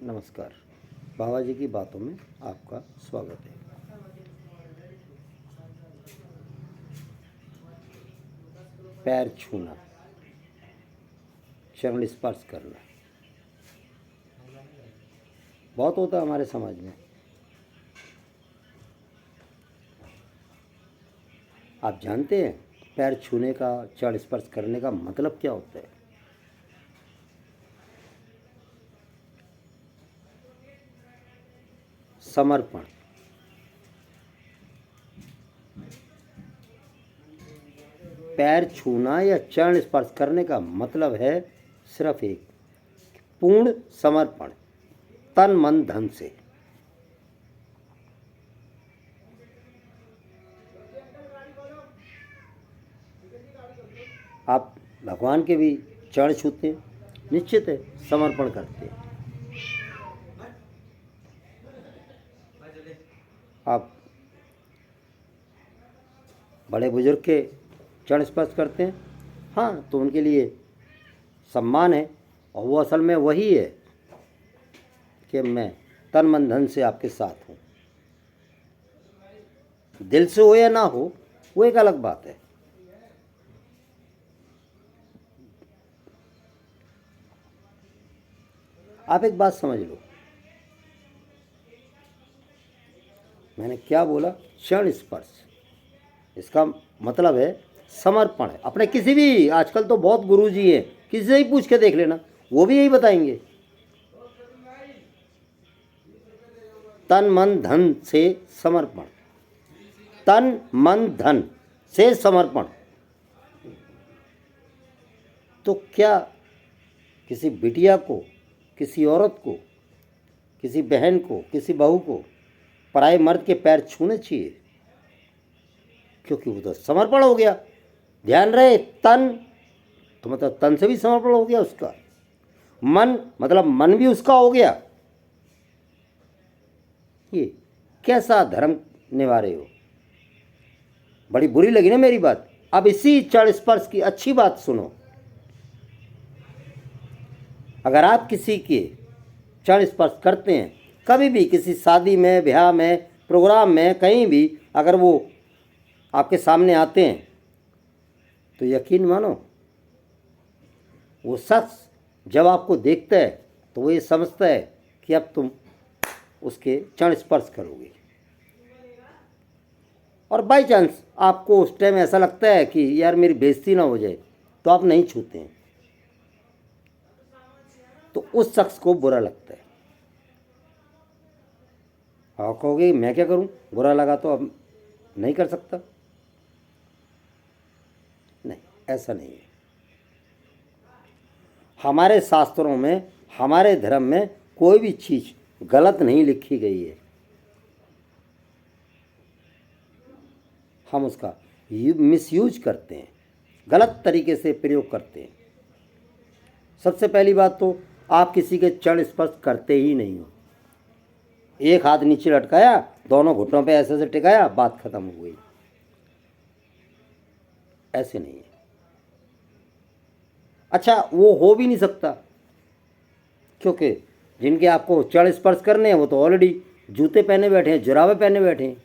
नमस्कार। बाबा जी की बातों में आपका स्वागत है। पैर छूना, चरण स्पर्श करना बहुत होता है हमारे समाज में। आप जानते हैं पैर छूने का, चरण स्पर्श करने का मतलब क्या होता है? समर्पण। पैर छूना या चरण स्पर्श करने का मतलब है सिर्फ एक, पूर्ण समर्पण, तन मन धन से। आप भगवान के भी चरण छूते हैं, निश्चित है समर्पण करते हैं। आप बड़े बुजुर्ग के चरण स्पर्श करते हैं, हाँ, तो उनके लिए सम्मान है। और वो असल में वही है कि मैं तन मन धन से आपके साथ हूँ। दिल से हो या ना हो वो एक अलग बात है। आप एक बात समझ लो, मैंने क्या बोला? चरण स्पर्श, इसका मतलब है समर्पण है अपने। किसी भी, आजकल तो बहुत गुरुजी हैं, किसी से ही पूछ के देख लेना, वो भी यही बताएंगे, तन मन धन से समर्पण, तन मन धन से समर्पण। तो क्या किसी बिटिया को, किसी औरत को, किसी बहन को, किसी बहू को पराये मर्द के पैर छूने चाहिए? क्योंकि वो तो समर्पण हो गया। ध्यान रहे, तन तो मतलब तन से भी समर्पण हो गया उसका, मन मतलब मन भी उसका हो गया। ये कैसा धर्म निभा रहे हो? बड़ी बुरी लगी ना मेरी बात। अब इसी चरण स्पर्श की अच्छी बात सुनो। अगर आप किसी के चरण स्पर्श करते हैं, कभी भी किसी शादी में, ब्याह में, प्रोग्राम में, कहीं भी अगर वो आपके सामने आते हैं, तो यकीन मानो वो शख्स जब आपको देखता है तो वो ये समझता है कि अब तुम उसके चरण स्पर्श करोगे। और बाई चांस आपको उस टाइम ऐसा लगता है कि यार मेरी बेइज्जती ना हो जाए, तो आप नहीं छूते हैं, तो उस शख्स को बुरा लगता है। आप कहोगे मैं क्या करूं, बुरा लगा तो अब नहीं कर सकता। नहीं, ऐसा नहीं है। हमारे शास्त्रों में, हमारे धर्म में कोई भी चीज़ गलत नहीं लिखी गई है। हम उसका मिसयूज करते हैं, गलत तरीके से प्रयोग करते हैं। सबसे पहली बात तो आप किसी के चरण स्पर्श करते ही नहीं हो। एक हाथ नीचे लटकाया, दोनों घुटनों पे ऐसे ऐसे टिकाया, बात खत्म हो गई। ऐसे नहीं है। अच्छा, वो हो भी नहीं सकता, क्योंकि जिनके आपको चरण स्पर्श करने हैं वो तो ऑलरेडी जूते पहने बैठे हैं, जुराबे पहने बैठे हैं,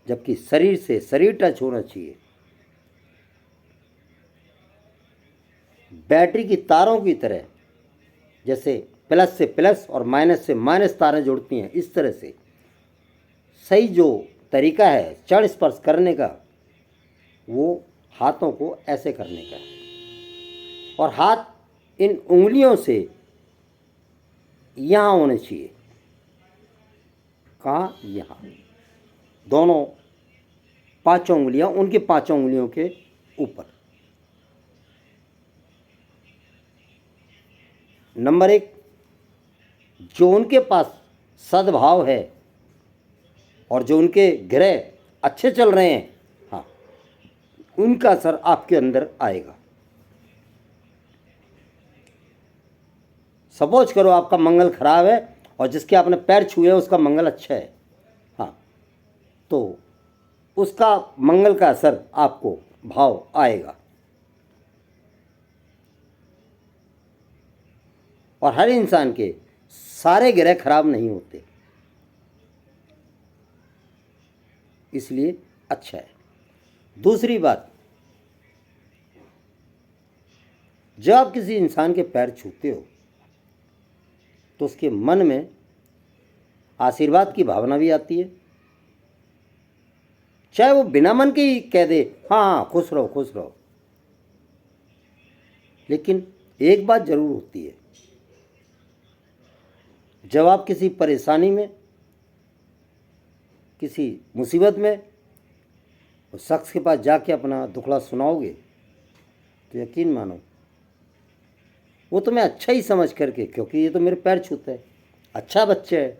जबकि शरीर से शरीर टच होना चाहिए। बैटरी की तारों की तरह, जैसे प्लस से प्लस और माइनस से माइनस तारें जुड़ती हैं, इस तरह से सही जो तरीका है चरण स्पर्श करने का, वो हाथों को ऐसे करने का है। और हाथ इन उंगलियों से यहाँ होने चाहिए। कहाँ? यहाँ। दोनों पांचों उंगलियां उनकी पांचों उंगलियों के ऊपर। नंबर एक, जो उनके पास सद्भाव है और जो उनके ग्रह अच्छे चल रहे हैं, हाँ, उनका असर आपके अंदर आएगा। सपोज करो आपका मंगल खराब है और जिसके आपने पैर छुए उसका मंगल अच्छा है, हाँ, तो उसका मंगल का असर आपको भाव आएगा। और हर इंसान के सारे ग्रह खराब नहीं होते, इसलिए अच्छा है। दूसरी बात, जब आप किसी इंसान के पैर छूते हो तो उसके मन में आशीर्वाद की भावना भी आती है, चाहे वो बिना मन के ही कह दे हाँ हाँ खुश रहो खुश रहो। लेकिन एक बात जरूर होती है, जब आप किसी परेशानी में, किसी मुसीबत में उस शख्स के पास जाके अपना दुखड़ा सुनाओगे तो यकीन मानो वो तुम्हें अच्छा ही समझ करके, क्योंकि ये तो मेरे पैर छूता है, अच्छा बच्चा है,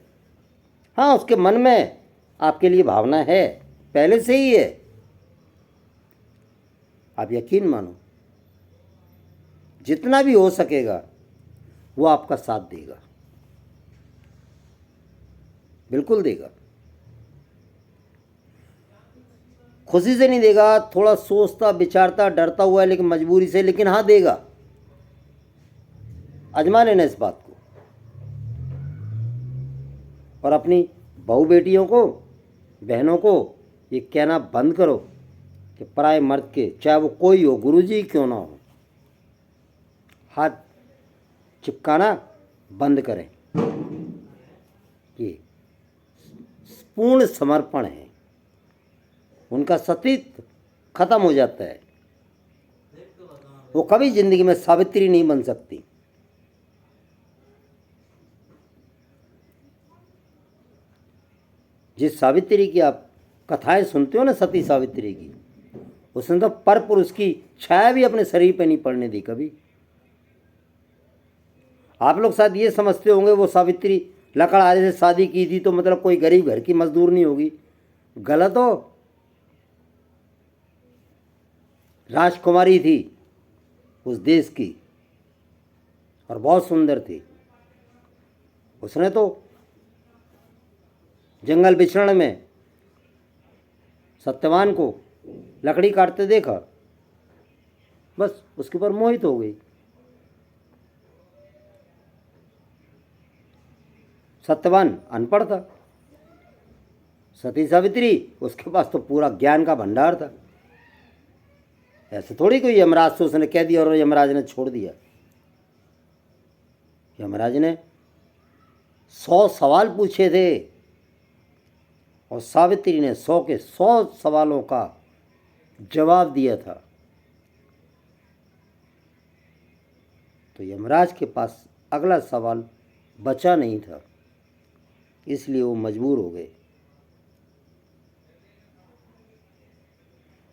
हाँ उसके मन में आपके लिए भावना है, पहले से ही है, आप यकीन मानो जितना भी हो सकेगा वो आपका साथ देगा, बिल्कुल देगा। खुशी से नहीं देगा, थोड़ा सोचता विचारता डरता हुआ है, लेकिन मजबूरी से, लेकिन हाँ देगा। आजमा लेना इस बात को, और अपनी बहू बेटियों को, बहनों को ये कहना बंद करो कि पराए मर्द के, चाहे वो कोई हो, गुरुजी क्यों ना हो, हाथ चिपकाना बंद करें। ये पूर्ण समर्पण है, उनका सतीत्व खत्म हो जाता है, वो कभी जिंदगी में सावित्री नहीं बन सकती। जिस सावित्री की आप कथाएं सुनते हो ना, सती सावित्री की, उसने तो पर पुरुष की छाया भी अपने शरीर पे नहीं पड़ने दी कभी। आप लोग शायद ये समझते होंगे वो सावित्री लकड़हारे से शादी की थी तो मतलब कोई गरीब घर की मजदूर नहीं होगी, गलत हो। राजकुमारी थी उस देश की और बहुत सुंदर थी। उसने तो जंगल बिछड़न में सत्यवान को लकड़ी काटते देखा, बस उसके ऊपर मोहित हो गई। सत्यवान अनपढ़ था, सती सावित्री उसके पास तो पूरा ज्ञान का भंडार था। ऐसे थोड़ी कोई यमराज से उसने कह दिया और यमराज ने छोड़ दिया। यमराज ने 100 सवाल पूछे थे और सावित्री ने 100 के 100 सवालों का जवाब दिया था। तो यमराज के पास अगला सवाल बचा नहीं था, इसलिए वो मजबूर हो गए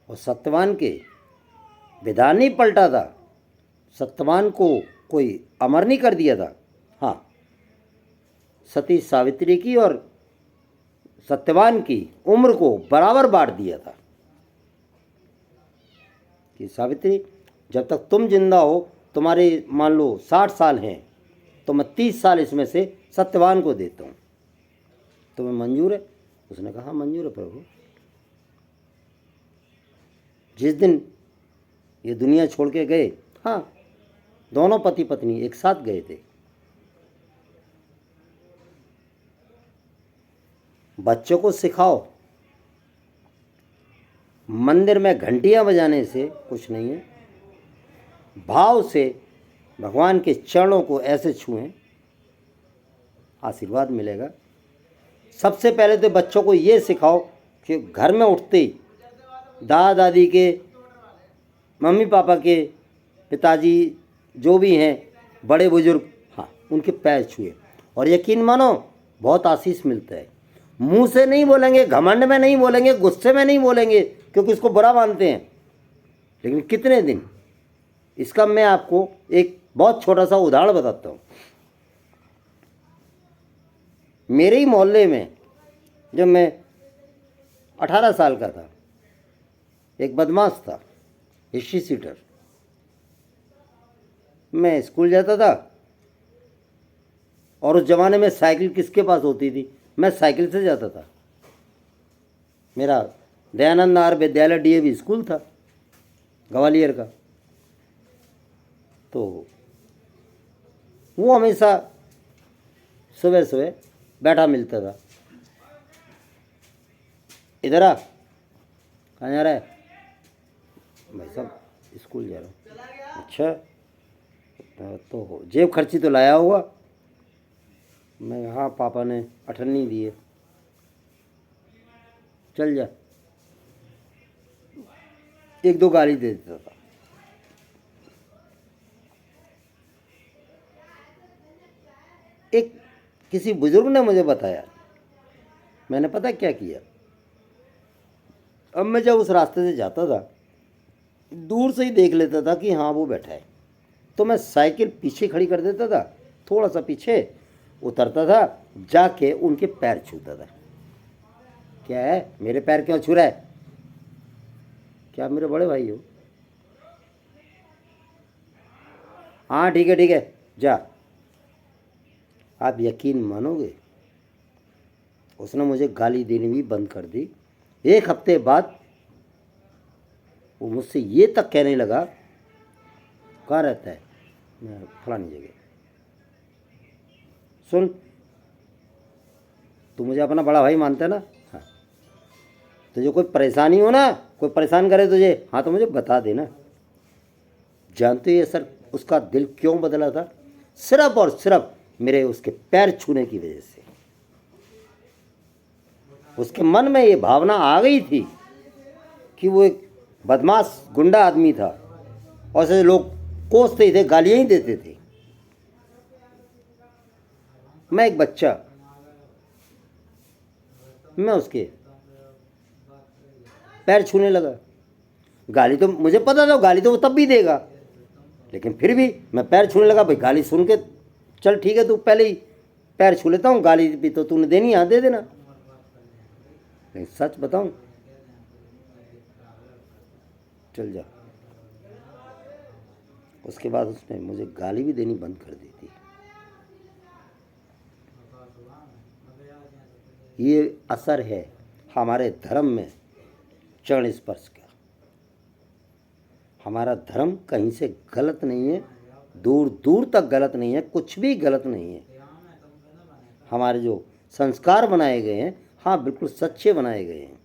और सत्यवान के विधान नहीं पलटा था, सत्यवान को कोई अमर नहीं कर दिया था। हाँ, सती सावित्री की और सत्यवान की उम्र को बराबर बांट दिया था कि सावित्री जब तक तुम जिंदा हो, तुम्हारे मान लो 60 साल हैं, तो मैं 30 साल इसमें से सत्यवान को देता हूँ, तुम्हें मंजूर है? उसने कहा मंजूर है प्रभु। जिस दिन ये दुनिया छोड़ के गए, हाँ दोनों पति पत्नी एक साथ गए थे। बच्चों को सिखाओ, मंदिर में घंटियां बजाने से कुछ नहीं है, भाव से भगवान के चरणों को ऐसे छुएं, आशीर्वाद मिलेगा। सबसे पहले तो बच्चों को ये सिखाओ कि घर में उठते ही दादा दादी के, मम्मी पापा के, पिताजी जो भी हैं बड़े बुजुर्ग, हाँ उनके पैर छुए, और यकीन मानो बहुत आशीष मिलता है। मुंह से नहीं बोलेंगे, घमंड में नहीं बोलेंगे, गुस्से में नहीं बोलेंगे क्योंकि इसको बुरा मानते हैं, लेकिन कितने दिन, इसका मैं आपको एक बहुत छोटा सा उदाहरण बताता हूँ। मेरे ही मोहल्ले में जब मैं 18 साल का था, एक बदमाश था, हिस्ट्री सीटर। मैं स्कूल जाता था और उस ज़माने में साइकिल किसके पास होती थी? मैं साइकिल से जाता था। मेरा दयानंद नार विद्यालय डीएवी स्कूल था ग्वालियर का, तो वो हमेशा सुबह सुबह बैठा मिलता था। इधर आ, कहाँ जा रहा है? भाई साहब स्कूल जा रहा हूँ। अच्छा, तो जेब खर्ची तो लाया होगा? मैं हाँ, पापा ने 98 दिए। चल जा। एक दो गाली दे देता था। एक किसी बुजुर्ग ने मुझे बताया, मैंने पता क्या किया, अब मैं जब उस रास्ते से जाता था दूर से ही देख लेता था कि हाँ वो बैठा है, तो मैं साइकिल पीछे खड़ी कर देता था, थोड़ा सा पीछे उतरता था, जाके उनके पैर छूता था। क्या है, मेरे पैर क्यों छू रहा है? क्या आप मेरे बड़े भाई हो? हाँ ठीक है ठीक है, जा। आप यकीन मानोगे, उसने मुझे गाली देनी भी बंद कर दी। एक हफ्ते बाद वो मुझसे ये तक कहने लगा, कहाँ रहता है? मैं फलानी जगह। सुन, तू मुझे अपना बड़ा भाई मानता है ना? हाँ, तुझे कोई परेशानी हो ना, कोई परेशान करे तुझे, हाँ तो मुझे बता देना। जानते हो सर उसका दिल क्यों बदला था? सिर्फ और सिर्फ मेरे उसके पैर छूने की वजह से। उसके मन में ये भावना आ गई थी कि वो एक बदमाश गुंडा आदमी था और ऐसे लोग कोसते ही थे, गालियाँ ही देते थे। मैं एक बच्चा, मैं उसके पैर छूने लगा। गाली तो मुझे पता था गाली तो वो तब भी देगा, लेकिन फिर भी मैं पैर छूने लगा। भाई गाली सुन के, चल ठीक है तू पहले ही पैर छू लेता हूँ, गाली भी तो तूने देनी, हाँ दे देना। लेकिन सच बताऊँ, चल जा, उसके बाद उसने मुझे गाली भी देनी बंद कर दी थी। ये असर है हमारे धर्म में चरण स्पर्श का। हमारा धर्म कहीं से गलत नहीं है, दूर दूर तक गलत नहीं है, कुछ भी गलत नहीं है। हमारे जो संस्कार बनाए गए हैं, हाँ बिल्कुल सच्चे बनाए गए हैं।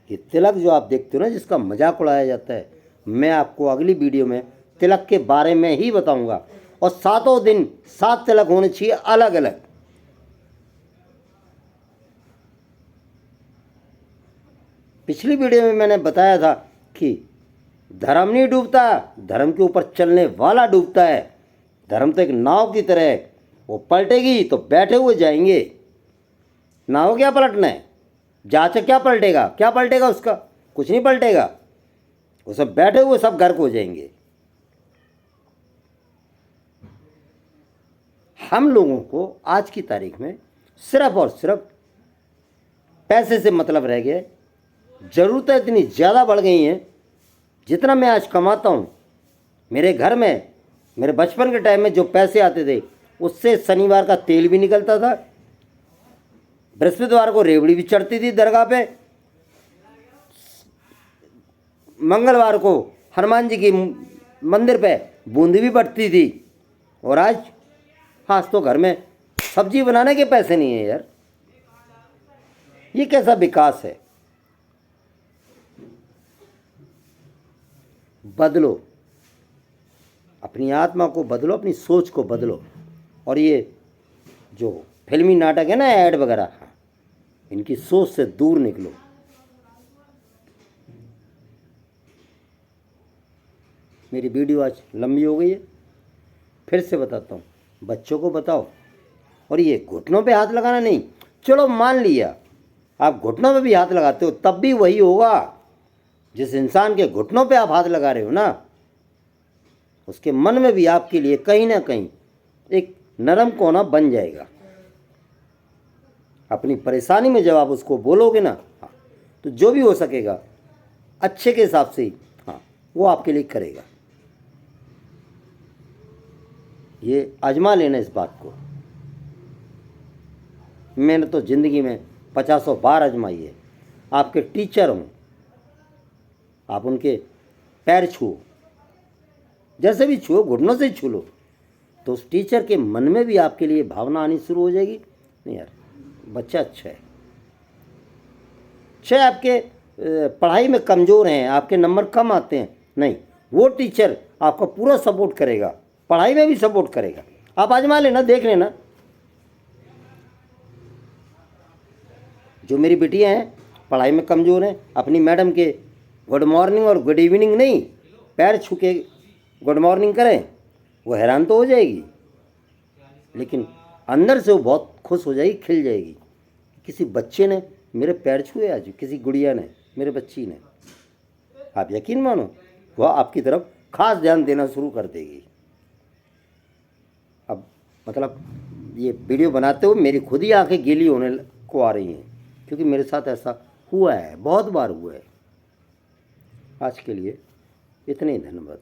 ये तिलक जो आप देखते हो ना, जिसका मजाक उड़ाया जाता है, मैं आपको अगली वीडियो में तिलक के बारे में ही बताऊंगा। और 7 दिन 7 तिलक होने चाहिए अलग अलग। पिछली वीडियो में मैंने बताया था कि धर्म नहीं डूबता, धर्म के ऊपर चलने वाला डूबता है। धर्म तो एक नाव की तरह है, वो पलटेगी तो बैठे हुए जाएंगे। नाव क्या पलटना है? जहाज से क्या पलटेगा? क्या पलटेगा उसका? कुछ नहीं पलटेगा, वो सब बैठे हुए सब गर्क हो जाएंगे। हम लोगों को आज की तारीख में सिर्फ और सिर्फ पैसे से मतलब रह गया। ज़रूरतें इतनी ज़्यादा बढ़ गई हैं। जितना मैं आज कमाता हूँ, मेरे घर में मेरे बचपन के टाइम में जो पैसे आते थे उससे शनिवार का तेल भी निकलता था, बृहस्पतिवार को रेवड़ी भी चढ़ती थी दरगाह पे, मंगलवार को हनुमान जी की मंदिर पे बूंदी भी बटती थी। और आज तो घर में सब्जी बनाने के पैसे नहीं है यार। ये कैसा विकास है? बदलो, अपनी आत्मा को बदलो, अपनी सोच को बदलो। और ये जो फिल्मी नाटक है ना, ऐड वगैरह, इनकी सोच से दूर निकलो। मेरी वीडियो आज लंबी हो गई है, फिर से बताता हूँ, बच्चों को बताओ। और ये घुटनों पे हाथ लगाना नहीं, चलो मान लिया आप घुटनों पे भी हाथ लगाते हो, तब भी वही होगा। जिस इंसान के घुटनों पे आप हाथ लगा रहे हो ना, उसके मन में भी आपके लिए कहीं ना कहीं एक नरम कोना बन जाएगा। अपनी परेशानी में जब आप उसको बोलोगे ना, तो जो भी हो सकेगा अच्छे के हिसाब से ही, हाँ, वो आपके लिए करेगा। ये आजमा लेना इस बात को। मैंने तो ज़िंदगी में 50 बार आजमाई है। आपके टीचर हों, आप उनके पैर छुओ, जैसे भी छुओ, घुटनों से ही छू लो, तो उस टीचर के मन में भी आपके लिए भावना आनी शुरू हो जाएगी, नहीं यार बच्चा अच्छा है। चाहे आपके पढ़ाई में कमज़ोर हैं, आपके नंबर कम आते हैं, नहीं, वो टीचर आपका पूरा सपोर्ट करेगा, पढ़ाई में भी सपोर्ट करेगा। आप आजमा लेना, देख लेना। जो मेरी बिटियाँ हैं पढ़ाई में कमज़ोर हैं, अपनी मैडम के गुड मॉर्निंग और गुड इवनिंग नहीं, पैर छू के गुड मॉर्निंग करें, वो हैरान तो हो जाएगी, लेकिन अंदर से वो बहुत खुश हो जाएगी, खिल जाएगी। किसी बच्चे ने मेरे पैर छुए आज, किसी गुड़िया ने, मेरे बच्ची ने, आप यकीन मानो वह आपकी तरफ खास ध्यान देना शुरू कर देगी। अब मतलब ये वीडियो बनाते हुए मेरी खुद ही आंखें गीली होने को आ रही हैं, क्योंकि मेरे साथ ऐसा हुआ है, बहुत बार हुआ है। आज के लिए इतने ही, धन्यवाद।